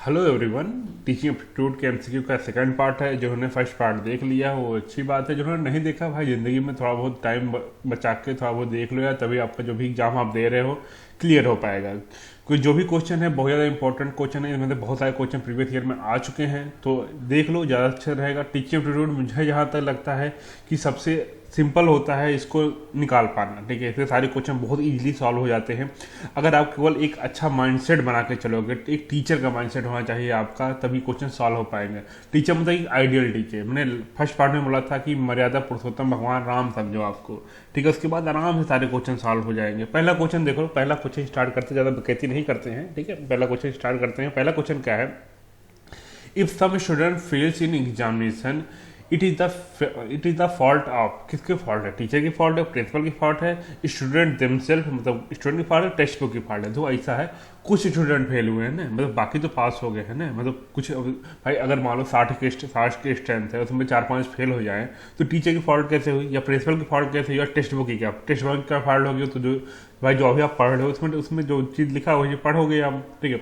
Hello everyone. Teaching aptitude के MCQ का second part है। जिन्होंने फर्स्ट पार्ट देख लिया वो अच्छी बात है। जिन्होंने नहीं देखा भाई, ज़िंदगी में थोड़ा बहुत टाइम बचा के थोड़ा बहुत देख लो यार, तभी आपका जो भी एग्जाम आप दे रहे हो क्लियर हो पाएगा। कोई जो भी क्वेश्चन है बहुत ज़्यादा इंपॉर्टेंट क्वेश्चन है, इनमें से बहुत सारे क्वेश्चन प्रीवियस ईयर में आ चुके हैं, तो देख लो, ज़्यादा अच्छा रहेगा। टीचिंग एप्टीट्यूड मुझे जहाँ तक लगता है कि सबसे सिंपल होता है इसको निकाल पाना। ठीक है, इसके सारे क्वेश्चन बहुत इजीली सॉल्व हो जाते हैं अगर आप केवल एक अच्छा माइंडसेट बना के चलोगे। एक टीचर का माइंडसेट होना चाहिए आपका, तभी क्वेश्चन सॉल्व हो पाएंगे। टीचर मतलब एक आइडियल टीचर। मैंने फर्स्ट पार्ट में बोला था कि मर्यादा पुरुषोत्तम भगवान राम समझो आपको। ठीक है, उसके बाद आराम से सारे क्वेश्चन सॉल्व हो जाएंगे। पहला क्वेश्चन देखो, पहला क्वेश्चन स्टार्ट करते, ज़्यादा बकैती नहीं करते हैं। ठीक है, पहला क्वेश्चन स्टार्ट करते हैं। पहला क्वेश्चन क्या है? If some student fails in examination it is the fault of, किसके फॉल्ट है? टीचर की फॉल्ट है, प्रिंसिपल की फॉल्ट है, स्टूडेंट देमसेल्फ मतलब स्टूडेंट की फॉल्ट है, टेक्स्ट बुक की फॉल्ट है। तो ऐसा है, कुछ स्टूडेंट फेल हुए हैं ना, मतलब बाकी तो पास हो गए हैं ना। मतलब कुछ भाई, अगर मान लो 60 के स्ट्रेंथ है, उसमें 4-5 फेल हो जाए तो टीचर की फॉल्ट कैसे हुई, या प्रिंसिपल की फॉल्ट कैसे हुई, या टेक्स्ट बुक की क्या, टेक्स्ट बुक का फॉल्ट होगी? तो जो भाई जो अभी आप पढ़ रहे हो उसमें उसमें जो चीज़ लिखा है वही पढ़ोगे आप। ठीक है,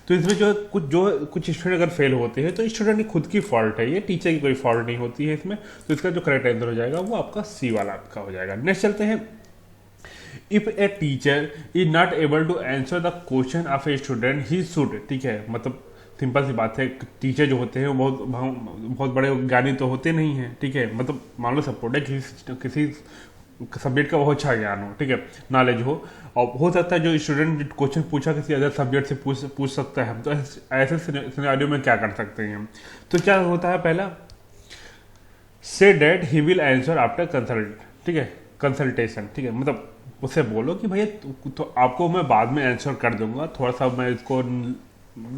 तो इसमें जो कुछ स्टूडेंट अगर फेल होते हैं तो स्टूडेंट की खुद की फॉल्ट है, ये टीचर की कोई फॉल्ट नहीं होती है इसमें। तो इसका जो करेक्ट आंसर हो जाएगा वो आपका सी वाला आपका हो जाएगा। नेक्स्ट चलते हैं। If a teacher is not able to answer the question of a student he should. ठीक है, मतलब सिंपल सी बात है, टीचर जो होते हैं वो बहुत बड़े ज्ञानी तो होते नहीं हैं। ठीक है, मतलब मान लो सपोर्ट है किसी सब्जेक्ट का बहुत अच्छा ज्ञान हो, ठीक है, नॉलेज हो, और हो सकता है जो स्टूडेंट क्वेश्चन पूछा किसी अदर सब्जेक्ट से पूछ सकता है। तो ऐसे सिनेरियो में क्या कर सकते हैं हम? तो क्या होता है, पहला say that he will answer after consult. ठीक है, कंसल्टेशन। ठीक है, मतलब उससे बोलो कि भैया तो आपको मैं बाद में आंसर कर दूंगा, थोड़ा सा मैं इसको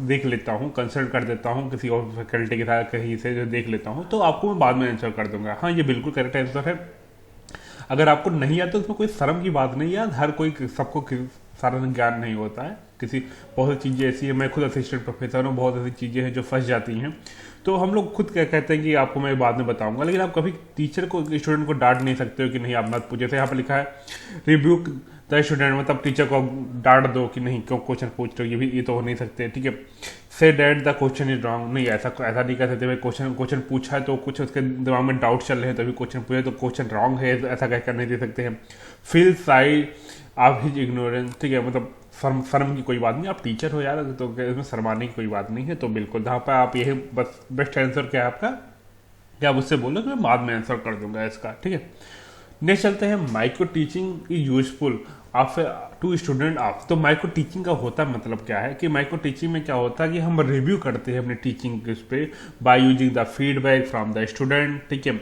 देख लेता हूँ, कंसल्ट कर देता हूँ किसी और फैकल्टी के साथ कहीं से जो देख लेता हूँ, तो आपको मैं बाद में आंसर कर दूंगा। हाँ, ये बिल्कुल करेक्ट आंसर है। अगर आपको नहीं आता तो उसमें कोई शर्म की बात नहीं है। हर कोई, सबको सारा ज्ञान नहीं होता है। किसी बहुत सी चीज़ें ऐसी है, मैं खुद असिस्टेंट प्रोफेसर हूँ, बहुत ऐसी चीज़ें हैं जो फंस जाती हैं, तो हम लोग खुद क्या कहते हैं कि आपको मैं बाद में बताऊंगा। लेकिन आप कभी टीचर को, स्टूडेंट को डांट नहीं सकते हो कि नहीं आप मत पूछे। जैसे यहाँ पर लिखा है रिब्यूक द स्टूडेंट, मतलब टीचर को डांट दो कि नहीं क्यों क्वेश्चन पूछ रहे हो, ये तो हो नहीं सकते। ठीक है, say that the question is wrong, नहीं ऐसा ऐसा नहीं कह सकते। भाई क्वेश्चन पूछा है तो कुछ उसके दिमाग में डाउट चल रहे हैं, तभी क्वेश्चन पूछे तो क्वेश्चन रॉन्ग है, ऐसा कहकर नहीं दे सकते हैं। Feel side of his ignorance. ठीक है, मतलब शर्म की कोई बात नहीं, आप टीचर हो यार, तो इसमें शर्माने की कोई बात नहीं है। तो बिल्कुल जहाँ पर आप यही बस बेस्ट आंसर क्या है आपका, क्या आप उससे बोलो कि मैं बाद में आंसर कर दूंगा इसका। ठीक है, नेक्स्ट चलते हैं। Micro teaching is useful of to student of. तो माइक्रो टीचिंग का होता मतलब क्या है कि माइक्रो टीचिंग में क्या होता है कि हम रिव्यू करते हैं अपने टीचिंग के उस पर by using the feedback from the student. ठीक है,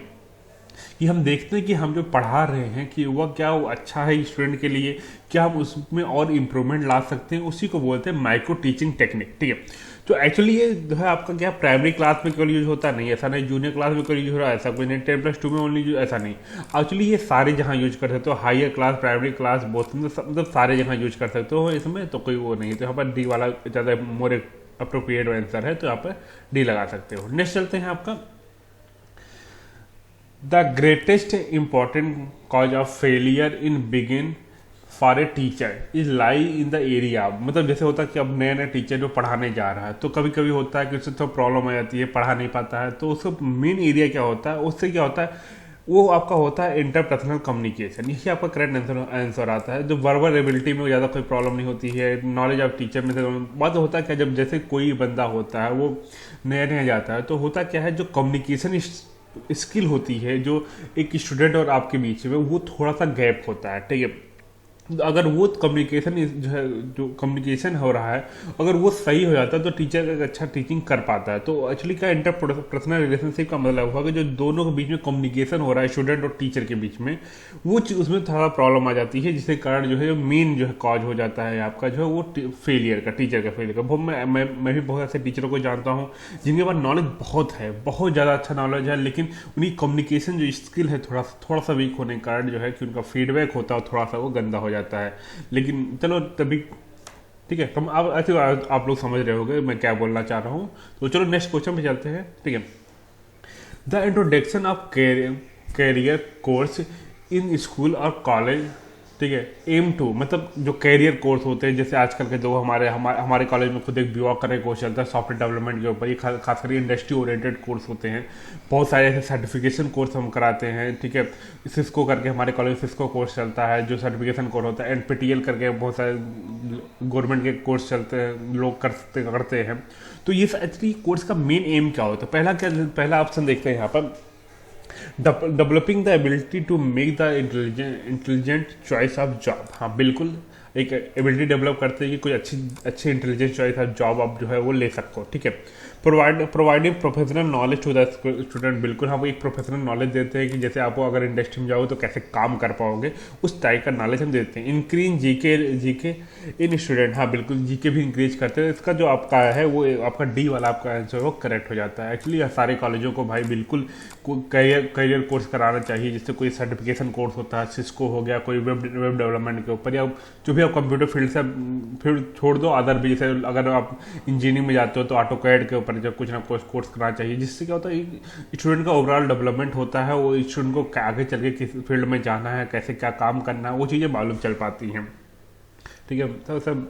कि हम देखते हैं कि हम जो पढ़ा रहे हैं कि वह क्या वो अच्छा है स्टूडेंट के लिए, क्या हम उसमें और इम्प्रूवमेंट ला सकते हैं, उसी को बोलते हैं माइक्रो टीचिंग टेक्निक। ठीक है, तो एक्चुअली ये जो है आपका क्या प्राइमरी क्लास में केवल यूज होता नहीं, ऐसा नहीं जूनियर क्लास में केवल यूज हो रहा है, ऐसा कोई नहीं 10+2 में ओनली, ऐसा नहीं। एक्चुअली ये सारे जहाँ यूज कर सकते हो, higher class, primary class, both मतलब सारे जहाँ यूज कर सकते हो इसमें, तो कोई वो नहीं है। तो यहाँ पर डी वाला ज़्यादा मोर अप्रोप्रिएट आंसर है, तो यहाँ पर डी लगा सकते हो। नेक्स्ट चलते हैं आपका। The greatest important cause of failure in begin for a teacher is lie in the area. मतलब जैसे होता है कि अब नया नया टीचर जो पढ़ाने जा रहा है, तो कभी कभी होता है कि उससे तो प्रॉब्लम आ जाती है, पढ़ा नहीं पाता है, तो उसका मेन एरिया क्या होता है, उससे क्या होता है, वो आपका होता है इंटरपर्सनल कम्युनिकेशन। यही आपका करेक्ट आंसर आता है। जो वर्बल एबिलिटी में ज़्यादा कोई प्रॉब्लम नहीं होती है, नॉलेज ऑफ टीचर में से बात होता है क्या, जब जैसे कोई बंदा होता है वो नया नया जाता है, तो होता क्या है, जो कम्युनिकेशन स्किल होती है जो एक स्टूडेंट और आपके बीच में, वो थोड़ा सा गैप होता है। ठीक है, अगर वो कम्युनिकेशन जो है, जो कम्युनिकेशन हो रहा है, अगर वो सही हो जाता है तो टीचर एक अच्छा टीचिंग कर पाता है। तो एक्चुअली क्या इंटरपर्सनल रिलेशनशिप का मतलब हुआ कि जो दोनों के बीच में कम्युनिकेशन हो रहा है स्टूडेंट और टीचर के बीच में, वो उसमें थोड़ा प्रॉब्लम आ जाती है, जिसके कारण जो है मेन जो है कॉज हो जाता है आपका जो है वो फेलियर का, टीचर का फेलियर का। मैं भी बहुत ऐसे टीचरों को जानता हूँ जिनके पास नॉलेज बहुत है, बहुत ज़्यादा अच्छा नॉलेज है, लेकिन उन्हीं कम्युनिकेशन जो स्किल है थोड़ा सा वीक होने के कारण जो है कि उनका फीडबैक होता है थोड़ा सा वो गंदा हो जाता है। लेकिन चलो तभी ठीक है, हम अब ऐसे आप लोग समझ रहे होंगे मैं क्या बोलना चाह रहा हूँ। तो चलो नेक्स्ट क्वेश्चन पे चलते हैं। ठीक है, the introduction of career course in school और कॉलेज ठीक है। एम टू मतलब जो कैरियर कोर्स होते हैं, जैसे आजकल के जो हमारे कॉलेज में खुद एक बीवा का कोर्स चलता है सॉफ्टवेयर डेवलपमेंट के ऊपर, ये खासकर इंडस्ट्री ओरिएंटेड कोर्स होते हैं। बहुत सारे ऐसे सर्टिफिकेशन कोर्स हम कराते हैं, ठीक है। सिस्को करके हमारे कॉलेज में सिस्को कोर्स चलता है जो सर्टिफिकेशन कोर्स होता है। एनपीटीईएल करके बहुत सारे गवर्नमेंट के कोर्स चलते हैं, लोग करते हैं। तो ये एक्चुअली कोर्स का मेन एम क्या होता है? पहला ऑप्शन देखते हैं यहाँ पर, developing the ability to make the intelligent choice of job. हाँ बिल्कुल, एक एबिलिटी डेवलप करते हैं कि कोई अच्छी इंटेलिजेंट चॉइस ऑफ जॉब आप जो है वो ले सकते हो, ठीक है। Providing professional knowledge to the student, बिल्कुल हम एक प्रोफेशनल नॉलेज देते हैं कि जैसे आपको अगर इंडस्ट्री में जाओ तो कैसे काम कर पाओगे, उस टाइप का नॉलेज हम देते हैं। इंक्रीज जीके इन स्टूडेंट, हाँ बिल्कुल जीके भी इंक्रीज करते हैं। इसका जो आपका है वो आपका डी वाला आपका आंसर वो करेक्ट हो जाता है। एक्चुअली सारे कॉलेजों को भाई बिल्कुल करियर कोर्स कराना चाहिए, जिससे कोई सर्टिफिकेशन कोर्स होता है, सिस्को हो गया, कोई वेब डेवलपमेंट के ऊपर, या जो भी आप कंप्यूटर फील्ड से फिर छोड़ दो अदर भी, जैसे अगर आप इंजीनियरिंग में जाते हो तो ऑटो कैड के ऊपर जब कुछ ना कुछ कोर्स करना चाहिए, जिससे क्या होता है स्टूडेंट का ओवरऑल डेवलपमेंट होता है। वो स्टूडेंट को आगे चल के किस फील्ड में जाना है, कैसे क्या काम करना है, वो चीज़ें मालूम चल पाती हैं, ठीक है। तो सब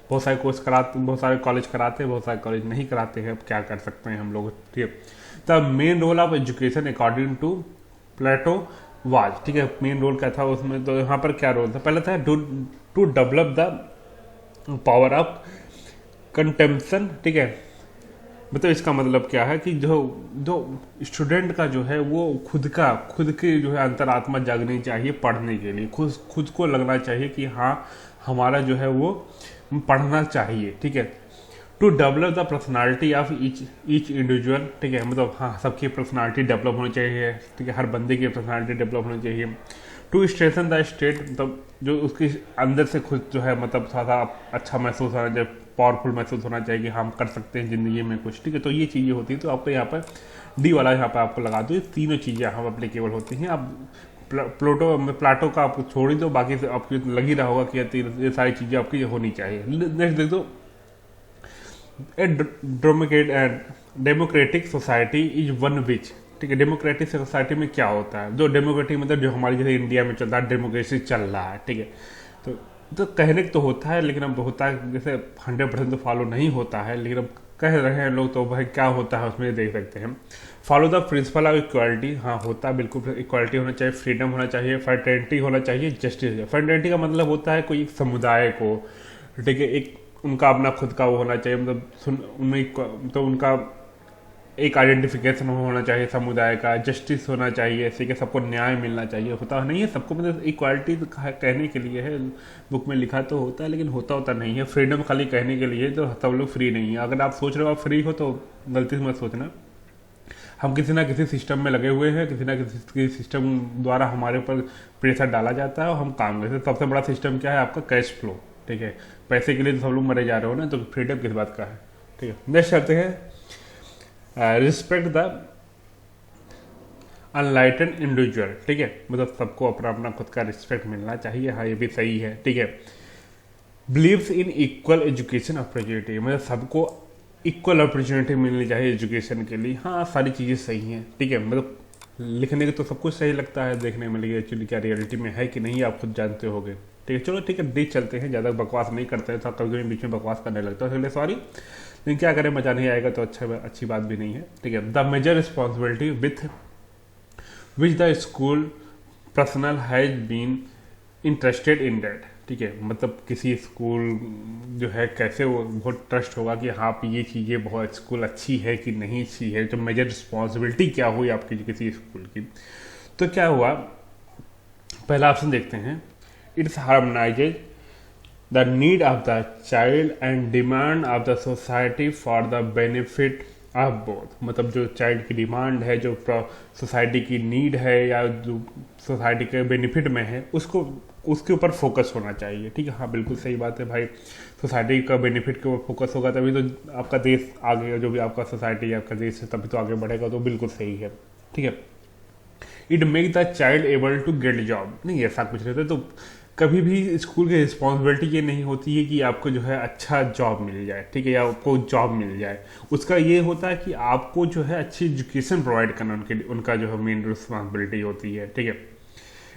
बहुत सारे कोर्स कराते, बहुत सारे कॉलेज कराते हैं, बहुत सारे कॉलेज नहीं कराते हैं। अब क्या कर सकते हैं हम लोग, ठीक है। The main role of education according to Plato was, ठीक है। मेन रोल क्या था उसमें, तो यहाँ पर क्या रोल था? पहले था to develop the power of contemplation, ठीक है। मतलब इसका मतलब क्या है कि जो स्टूडेंट का जो है वो खुद की जो है अंतरात्मा जागनी चाहिए पढ़ने के लिए, खुद को लगना चाहिए कि हाँ हमारा जो है वो पढ़ना चाहिए, ठीक है। To develop the personality of each individual, ठीक है। मतलब हाँ सबकी पर्सनालिटी डेवलप होनी चाहिए, ठीक है। हर बंदे की पर्सनालिटी डेवलप होनी चाहिए। टू स्ट्रेसन द स्टेट, मतलब जो उसकी अंदर से खुद जो है मतलब थोड़ा सा अच्छा महसूस होना चाहिए, पावरफुल महसूस होना चाहिए कि हम कर सकते हैं ज़िंदगी में कुछ, ठीक है। तो ये चीज़ें होती हैं, तो आपको यहाँ पर डी वाला यहाँ पर आपको लगा दो। ये तीनों चीज़ें हम अप्लीकेबल होती हैं। आप प्लाटो का आपको छोड़ ही दो, बाकी से आपको लग ही रहा होगा कि ये सारी चीज़ें आपकी होनी चाहिए। नेक्स्ट देख दो, democratic society is one which, ठीक है। डेमोक्रेटिक सोसाइटी में क्या होता है? जो डेमोक्रेटिक मतलब जो हमारी जैसे इंडिया में चलता है, डेमोक्रेसी चल रहा है, ठीक है। तो कहने तो होता है, लेकिन अब होता है जैसे 100% तो फॉलो नहीं होता है, लेकिन अब कह रहे हैं लोग, तो भाई क्या होता है उसमें देख सकते हैं। Follow the principle of equality, हाँ होता है बिल्कुल। इक्वालिटी होना चाहिए, फ्रीडम होना चाहिए, फ्रेटर्निटी होना चाहिए, जस्टिस। फ्रेटर्निटी का मतलब होता है कोई समुदाय को, ठीक है, एक उनका अपना खुद का वो होना चाहिए, मतलब तो उनका एक आइडेंटिफिकेशन होना चाहिए समुदाय का। जस्टिस होना चाहिए, ऐसे कि सबको न्याय मिलना चाहिए। होता नहीं है सबको, मतलब इक्वालिटी कहने के लिए है, बुक में लिखा तो होता है, लेकिन होता नहीं है। फ्रीडम खाली कहने के लिए, तो सब लोग फ्री नहीं है। अगर आप सोच रहे हो आप फ्री हो तो गलती से मत सोचना। हम किसी ना किसी सिस्टम में लगे हुए हैं, किसी ना किसी सिस्टम द्वारा हमारे ऊपर प्रेशर डाला जाता है और हम काम करते हैं। सबसे बड़ा सिस्टम क्या है? आपका कैश फ्लो, ठीक है। पैसे के लिए तो सब लोग मरे जा रहे हो ना, तो फ्रीडम किस बात का है, ठीक है। नेक्स्ट चलते हैं, रिस्पेक्ट द अनलाइटन इंडिविजुअल, ठीक है। मतलब सबको अपना अपना खुद का रिस्पेक्ट मिलना चाहिए, हाँ ये भी सही है, ठीक है। Believes in equal education opportunity, मतलब सबको इक्वल अपॉर्चुनिटी मिलनी चाहिए एजुकेशन के लिए, हाँ सारी चीज़ें सही हैं, ठीक है। मतलब लिखने के तो सब कुछ सही लगता है, देखने में, लेकिन एक्चुअली क्या रियलिटी में है कि नहीं आप खुद जानते होगे, ठीक है। चलो ठीक है, डी चलते हैं, ज़्यादा बकवास नहीं करते हैं, तो कभी कभी बीच में बकवास करने लगता है, इसलिए सॉरी, लेकिन क्या करें, मजा नहीं आएगा तो अच्छी बात भी नहीं है, ठीक है। The major responsibility which the school personnel has been interested in that, ठीक है। मतलब किसी स्कूल जो है कैसे वो बहुत ट्रस्ट होगा कि हाँ ये चीज़ें बहुत स्कूल अच्छी है कि नहीं अच्छी है। तो मेजर रिस्पॉन्सिबिलिटी क्या हुई आपकी किसी स्कूल की? तो क्या हुआ, पहला ऑप्शन देखते हैं, it's harmonises the need of the child and demand of the society for the benefit of both. मतलब जो चाइल्ड की डिमांड है, जो सोसाइटी की नीड है, या जो सोसाइटी के बेनिफिट में है, उसके ऊपर फोकस होना चाहिए, ठीक है। हाँ बिल्कुल सही बात है भाई, सोसाइटी का बेनिफिट के ऊपर फोकस होगा तभी तो आपका देश आगे, जो भी आपका सोसाइटी है, आपका देश है, तभी तो आगे बढ़ेगा, तो बिल्कुल सही है, ठीक है। It make the child able to get job, नहीं ऐसा कुछ रहता है। तो कभी भी स्कूल की रिस्पॉन्सिबिलिटी ये नहीं होती है कि आपको जो है अच्छा जॉब मिल जाए, ठीक है, या आपको जॉब मिल जाए। उसका ये होता है कि आपको जो है अच्छी एजुकेशन प्रोवाइड करना उनका जो है मेन रिस्पॉन्सिबिलिटी होती है, ठीक है।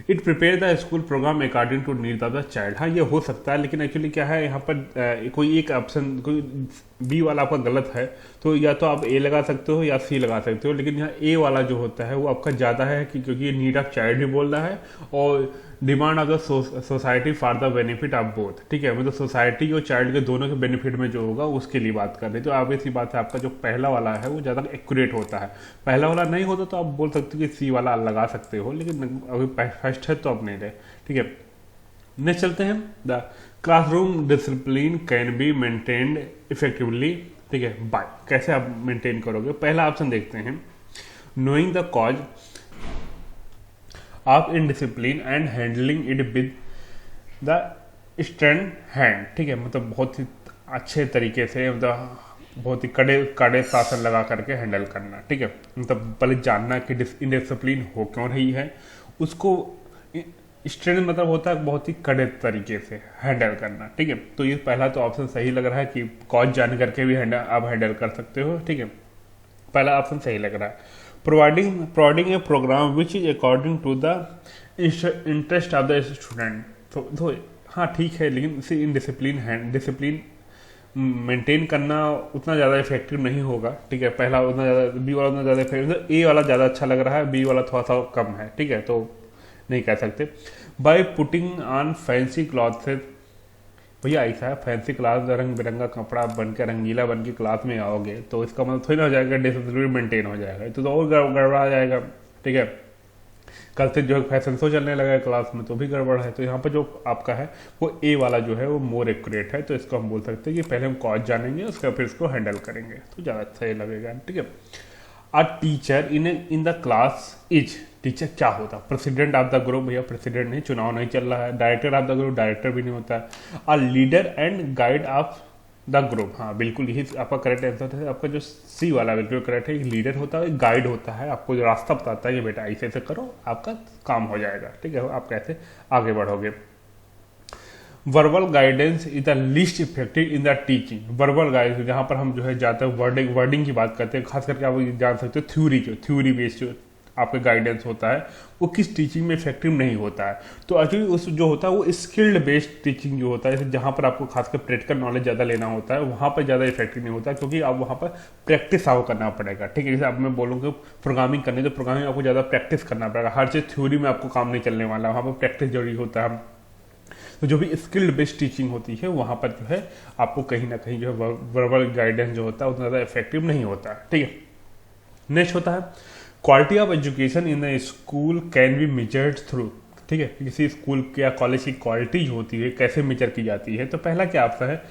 It prepare the school programme according to need of the child. हाँ ये हो सकता है, लेकिन एक्चुअली क्या है यहाँ पर कोई एक ऑप्शन, कोई बी वाला आपका गलत है, तो या तो आप ए लगा सकते हो या सी लगा सकते हो, लेकिन यहाँ ए वाला जो होता है वो आपका ज़्यादा है कि क्योंकि ये नीड ऑफ चाइल्ड भी बोल रहा है और demand of the society for the benefit of both. ठीक है, मतलब सोसाइटी और चाइल्ड के दोनों के बेनिफिट में जो होगा उसके लिए बात कर रहे हैं। तो ऑब्वियस सी बात है आपका जो पहला वाला है वो ज़्यादा एक्यूरेट होता है। पहला वाला नहीं होता तो आप बोल सकते हो कि सी वाला लगा सकते हो, लेकिन अभी फर्स्ट है तो आप नहीं रहे। ठीक है, नेक्स्ट चलते हैं। The classroom discipline can be maintained effectively. ठीक है, बाय कैसे आप मेंटेन करोगे। पहला ऑप्शन देखते हैं, knowing the cause of indiscipline and handling it with the stern hand. ठीक है, मतलब बहुत ही अच्छे तरीके से, मतलब बहुत ही कड़े कड़े शासन लगा करके हैंडल करना। ठीक है, मतलब पहले जानना कि इनडिसिप्लिन हो क्यों रही है, उसको स्ट्रेन मतलब होता है बहुत ही कड़े तरीके से हैंडल करना। ठीक है, तो ये पहला तो ऑप्शन सही लग रहा है कि कॉज जान करके भी आप हैंडल कर सकते हो। ठीक है, पहला ऑप्शन सही लग रहा है। Providing a programme which is according to the interest of the student. तो हाँ ठीक है, लेकिन इसे डिसिप्लिन मेंटेन करना उतना ज़्यादा इफेक्टिव नहीं होगा। ठीक है, पहला उतना ज़्यादा, बी वाला उतना ज़्यादा इफेक्टिव, ए वाला ज़्यादा अच्छा लग रहा है, बी वाला थोड़ा सा कम है। ठीक है, तो नहीं कह सकते। By putting on fancy cloth से, भैया ऐसा है फैंसी क्लास रंग बिरंगा कपड़ा बन के रंगीला बन के क्लास में आओगे तो इसका मतलब थोड़ी ना हो जाएगा डिसिप्लिन मेंटेन हो जाएगा, तो और गड़बड़ा जाएगा। ठीक है, कल से जो फैशन शो चलने लगा है क्लास में तो भी गड़बड़ है। तो यहाँ पर जो आपका है वो ए वाला जो है वो मोर एक्यूरेट है, तो इसको हम बोल सकते हैं कि पहले हम कॉज जानेंगे उसके फिर इसको हैंडल करेंगे तो ज़्यादा अच्छा ही लगेगा। ठीक है, a teacher in the class is, teacher क्या होता है, प्रेसिडेंट ऑफ द ग्रुप। भैया प्रेसिडेंट नहीं, चुनाव नहीं चल रहा है। Director of the group, director भी नहीं होता है। A leader and guide of the group, हाँ बिल्कुल यही आपका करेक्ट आंसर है। आपका जो सी वाला बिल्कुल करेक्ट है, एक लीडर होता है, एक गाइड होता है, आपको जो रास्ता बताता है कि बेटा ऐसे ऐसे करो आपका काम हो जाएगा। ठीक है, आप कैसे आगे बढ़ोगे। Verbal guidance is the least effective in the teaching. Verbal guidance जहाँ पर हम जो है ज़्यादा वर्डिंग की बात करते हैं, खास करके आप जान सकते हो थ्योरी बेस्ड जो आपका गाइडेंस होता है वो किस टीचिंग में इफेक्टिव नहीं होता है। तो एक्चुअली उस जो होता है वो स्किल्ड बेस्ड टीचिंग जो होता है, जहाँ पर आपको खासकर प्रैक्टिकल नॉलेज ज़्यादा लेना होता है, वहाँ पर ज़्यादा इफेक्टिव नहीं होता, क्योंकि आप वहाँ पर प्रैक्टिस आपको करना पड़ेगा। ठीक है, जैसे अब मैं बोलूँगा प्रोग्रामिंग करने, तो प्रोग्रामिंग आपको ज़्यादा प्रैक्टिस करना पड़ेगा। हर चीज़ थ्योरी में आपको काम नहीं चलने वाला, वहाँ पर प्रैक्टिस जरूरी होता है। तो जो भी स्किल्ड बेस्ड टीचिंग होती है वहाँ पर जो है आपको कहीं ना कहीं जो है वर्बल गाइडेंस जो होता है उतना ज़्यादा इफेक्टिव नहीं होता है। ठीक है, नेक्स्ट होता है quality of education in the school can be measured through. ठीक है, किसी स्कूल या कॉलेज की क्वालिटी जो होती है कैसे मेजर की जाती है। तो पहला क्या आपका है,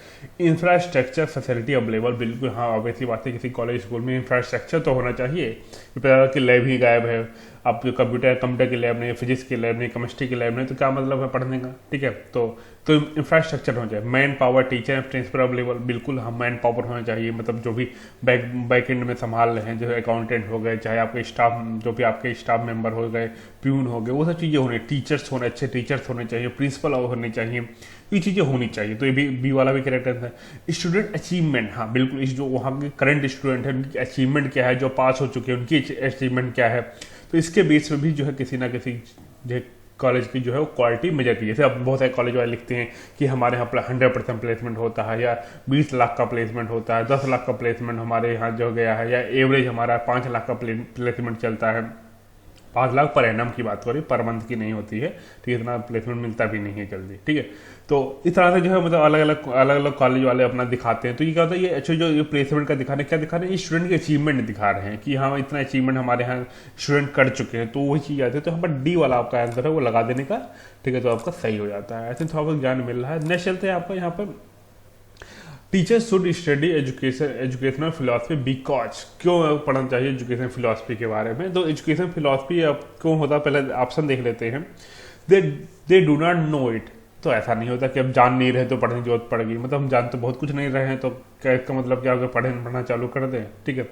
इंफ्रास्ट्रक्चर फैसिलिटी अवेलेबल। बिल्कुल हाँ, ऑब्वियसली बात है, किसी कॉलेज स्कूल में इंफ्रास्ट्रक्चर तो होना चाहिए। पता कि लैब ही गायब है, आप जो कंप्यूटर की लैब नहीं, फिजिक्स की लैब नहीं, केमिस्ट्री की लैब नहीं, तो क्या मतलब है पढ़ने का। ठीक है, तो इंफ्रास्ट्रक्चर होना चाहिए। Man power, teacher principal available, बिल्कुल हम मैन पावर होना चाहिए, मतलब जो भी बैक एंड में संभाल रहे हैं, जो अकाउंटेंट हो गए, चाहे आपके स्टाफ, जो भी आपके स्टाफ मेंबर हो गए, प्यून हो गए, वो सब चीज़ें होनी, टीचर्स होने, अच्छे टीचर्स होने चाहिए, प्रिंसिपल होने चाहिए, ये चीज़ें होनी चाहिए। तो ये भी बी वाला भी करेक्ट है। स्टूडेंट अचीवमेंट, हाँ बिल्कुल, इस जो वहाँ के करंट स्टूडेंट है उनकी अचीवमेंट क्या है, जो पास हो चुके हैं उनकी अचीवमेंट क्या है, तो इसके बेस पे भी जो है किसी ना किसी जो कॉलेज की जो है वो क्वालिटी मेजर की। जैसे अब बहुत सारे कॉलेज वाले लिखते हैं कि हमारे यहाँ 100% प्लेसमेंट होता है, या 20 लाख का प्लेसमेंट होता है, 10 लाख का प्लेसमेंट हमारे यहाँ जो गया है, या एवरेज हमारा 5 लाख का प्लेसमेंट चलता है। 5 लाख पर एनम की बात करें, पर मंथ की नहीं होती है। ठीक है, इतना प्लेसमेंट मिलता भी नहीं है जल्दी। ठीक है, तो इस तरह से जो है मतलब अलग अलग कॉलेज वाले अपना दिखाते हैं। तो ये क्या होता है, ये एक्चुअली जो ये प्लेसमेंट का दिखाने क्या दिखा रहे हैं, ये स्टूडेंट के अचीवमेंट दिखा रहे हैं कि हाँ इतना अचीवमेंट हमारे यहाँ स्टूडेंट कर चुके हैं, तो वही चीज़ आती है। तो यहाँ पर डी वाला आपका आंसर है वो लगा देने का। ठीक है, तो आपका सही हो जाता है। ऐसे थोड़ा बहुत ज्ञान मिल रहा है। नेक्स्ट चलते हैं आपका यहाँ पर, teachers should study educational philosophy because, क्यों पढ़ना चाहिए एजुकेशन फिलॉसफी के बारे में। तो एजुकेशन फिलॉसफी अब क्यों होता है, पहले ऑप्शन देख लेते हैं। They do not know it. तो ऐसा नहीं होता कि अब जान नहीं रहे तो पढ़ने की जरूरत पड़ेगी, मतलब हम जान तो बहुत कुछ नहीं रहे हैं, तो क्या इसका मतलब क्या होगा, पढ़ना चालू कर दें। ठीक है,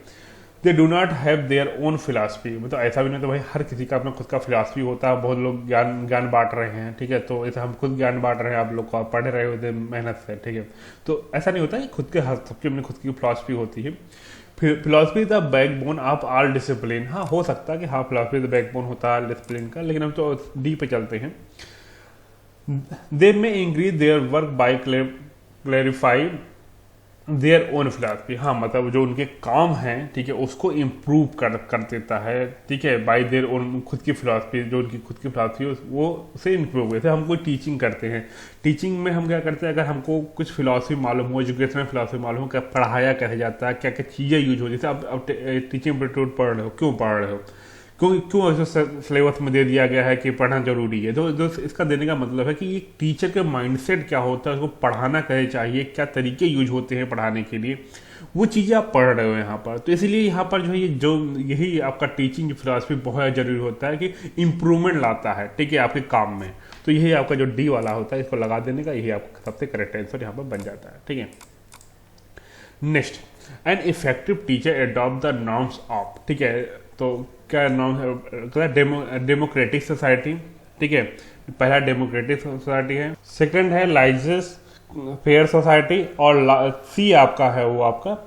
they do not have their own philosophy, मतलब ऐसा भी नहीं, तो भाई हर किसी का अपना खुद का फिलॉसफी होता है। बहुत लोग ज्ञान बांट रहे हैं। ठीक है, तो ऐसे हम खुद ज्ञान बांट रहे हैं, आप लोग को आप पढ़ रहे होते मेहनत से। ठीक है, तो ऐसा नहीं होता है, खुद के सबकी अपनी खुद की फिलॉसफी होती है। Philosophy the backbone of all discipline. हाँ, हो सकता है कि हाँ फिलोसफी द बैकबोन होता है डिसिप्लिन का, लेकिन हम तो डी पे चलते हैं। दे में increase their work by clarify their own philosophy. हाँ, मतलब जो उनके काम हैं, ठीक है, उसको इम्प्रूव कर देता है, ठीक है, बाय देयर ओन, खुद की फिलासफी, जो उनकी खुद की फिलासफी है वो उसे इम्प्रूव। जैसे हम कोई टीचिंग करते हैं, टीचिंग में हम क्या करते हैं, अगर हमको कुछ फिलासफी मालूम हो, एजुकेशनल फिलासफी मालूम हो, क्या पढ़ाया कैसे जाता है, क्या क्या चीज़ें यूज हो, जैसे अब टीचिंग एप्टीट्यूड पढ़ रहे हो, क्यों पढ़ रहे हो, क्यों क्यों ऐसे सिलेबस में दे दिया गया है कि पढ़ना जरूरी है। तो जो इसका देने का मतलब है कि एक टीचर के माइंडसेट क्या होता है, उसको पढ़ाना कैसे चाहिए, क्या तरीके यूज होते हैं पढ़ाने के लिए, वो चीज़ें आप पढ़ रहे हो यहाँ पर। तो इसलिए यहाँ पर जो है यही आपका टीचिंग फिलॉसफी बहुत जरूरी होता है कि इम्प्रूवमेंट लाता है, ठीक है, आपके काम में। तो यही आपका जो डी वाला होता है, इसको लगा देने का, यही आपका सबसे करेक्ट आंसर यहाँ पर बन जाता है, ठीक है। Next, an effective teacher adopt the norms of, ठीक है, तो क्या नॉर्म है, डेमोक्रेटिक सोसाइटी, ठीक है, पहला डेमोक्रेटिक सोसाइटी है, सेकंड है लाइजेस फेयर सोसाइटी, और सी आपका है वो आपका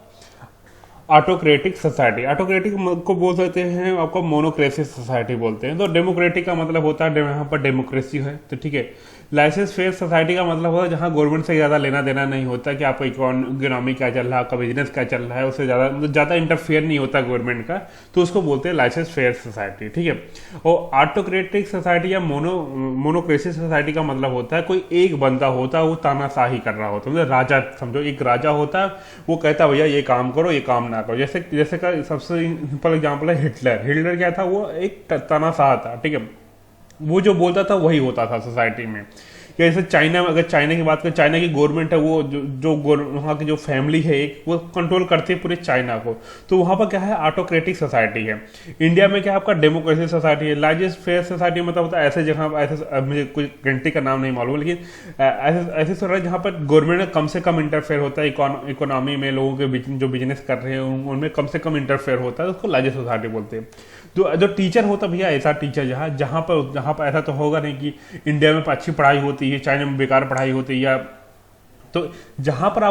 ऑटोक्रेटिक सोसाइटी। ऑटोक्रेटिक को बोल सकते हैं आपको मोनोक्रेसी सोसाइटी बोलते हैं। तो डेमोक्रेटिक का मतलब होता है यहाँ पर डेमोक्रेसी है, तो ठीक है। लाइसेंस फेयर सोसाइटी का मतलब होता है जहाँ गवर्नमेंट से ज़्यादा लेना देना नहीं होता कि आपका इकोनॉमी क्या चल रहा है, आपका बिजनेस क्या चल रहा है, उससे ज़्यादा इंटरफेयर नहीं होता गवर्नमेंट का, तो उसको बोलते हैं लाइसेंस फेयर सोसाइटी, ठीक है। और ऑटोक्रेटिक सोसाइटी या मोनोक्रेसी सोसाइटी का मतलब होता है कोई एक बंदा होता है, वो तानाशाही कर रहा होता है, मतलब राजा समझो, एक राजा होता है, वो कहता है भैया ये काम करो, ये काम ना करो। जैसे का सबसे सिंपल एग्जाम्पल है हिटलर। हिटलर क्या था, वो एक तानाशाह था, ठीक है, वो जो बोलता था वही होता था सोसाइटी में। या जैसे चाइना में, अगर चाइना की बात करें, चाइना की गवर्नमेंट है, वो जो वहाँ की जो फैमिली है एक, वो कंट्रोल करती है पूरे चाइना को। तो वहाँ पर क्या है, ऑटोक्रेटिक सोसाइटी है। इंडिया में क्या है, आपका डेमोक्रेसी सोसाइटी है। लार्जेस्ट फेयर सोसाइटी मतलब होता है ऐसे जगह, ऐसे मुझे कोई कंट्री का नाम नहीं मालूम, लेकिन ऐसे सोसाइटी जहाँ पर गवर्नमेंट का कम से कम इंटरफेयर होता है इकोनॉमी में, लोगों के जो बिजनेस कर रहे हैं उनमें कम से कम इंटरफेयर होता है, उसको लार्जेस्ट सोसाइटी बोलते हैं। जो टीचर होता भैया, ऐसा टीचर जहाँ पर ऐसा तो होगा नहीं कि इंडिया में अच्छी पढ़ाई होती है, चाइना में बेकार पढ़ाई होती है, या तो जहाँ पर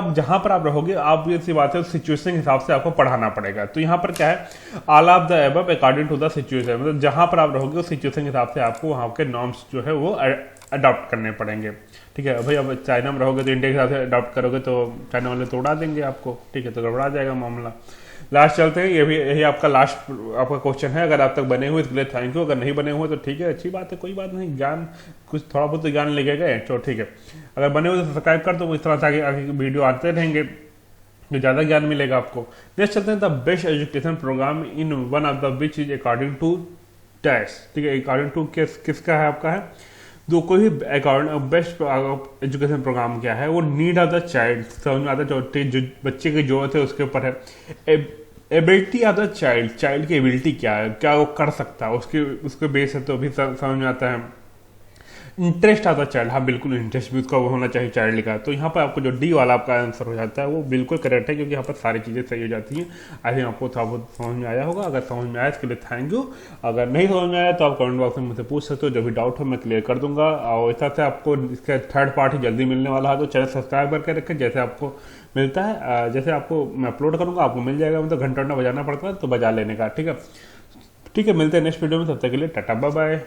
आप रहोगे, आप ये सी बात है, सिचुएशन के हिसाब से आपको पढ़ाना पड़ेगा। तो यहाँ पर क्या है, all of the above according to the situation, मतलब जहाँ पर आप रहोगे उस सिचुएशन के हिसाब से आपको वहाँ के नॉर्म्स जो है वो अडॉप्ट करने पड़ेंगे, ठीक है। भाई अब चाइना में रहोगे तो इंडिया के हिसाब से अडॉप्ट करोगे तो चाइना वाले तो उड़ा देंगे आपको, ठीक है, तो गड़बड़ा जाएगा मामला। लास्ट चलते हैं, यही आपका लास्ट आपका क्वेश्चन है। अगर आप तक बने हुए इसके लिए थैंक यू, अगर नहीं बने हुए तो ठीक है, अच्छी बात है, कोई बात नहीं, ज्ञान कुछ थोड़ा बहुत तो ज्ञान लेके गए, तो ठीक है। अगर बने हुए तो सब्सक्राइब कर दो, इस तरह से आगे वीडियो आते रहेंगे, जो ज़्यादा ज्ञान मिलेगा आपको। नेक्स्ट चलते हैं, the best education programme in one of the which is according to test, ठीक है, अकॉर्डिंग टू किसका है आपका है, जो कोई भी अकॉर्डिंग बेस्ट एजुकेशन प्रोग्राम क्या है, वो नीड ऑफ द चाइल्ड, समझ में आता है, जो बच्चे की जरूरत है उसके ऊपर है। एबिलिटी ऑफ द चाइल्ड की एबिलिटी क्या है, क्या वो कर सकता है, उसके बेस है तो भी समझ में आता है। इंटरेस्ट आता चाइल्ड, हाँ बिल्कुल, इंटरेस्ट भी उसका होना चाहिए चाइल्ड का। तो यहाँ पर आपको जो डी वाला आपका आंसर हो जाता है वो बिल्कुल करेक्ट है, क्योंकि यहाँ पर सारी चीज़ें सही हो जाती हैं। आई थिंक आपको थोड़ा बहुत समझ में आया होगा। अगर समझ में आया इसके लिए थैंक यू, अगर नहीं समझ में आया तो आप कमेंट बॉक्स में मुझसे पूछ सकते हो, जो भी डाउट हो मैं क्लियर कर दूंगा। और इस तरह से आपको इसका थर्ड पार्ट ही जल्दी मिलने वाला है, तो चैनल सब्सक्राइब करके रखें, जैसे आपको मिलता है, जैसे आपको मैं अपलोड करूँगा आपको मिल जाएगा, मतलब घंटा बजाना पड़ता है तो बजा लेने का, ठीक है। मिलते हैं नेक्स्ट वीडियो में, तब तक के लिए टाटा बाय बाय।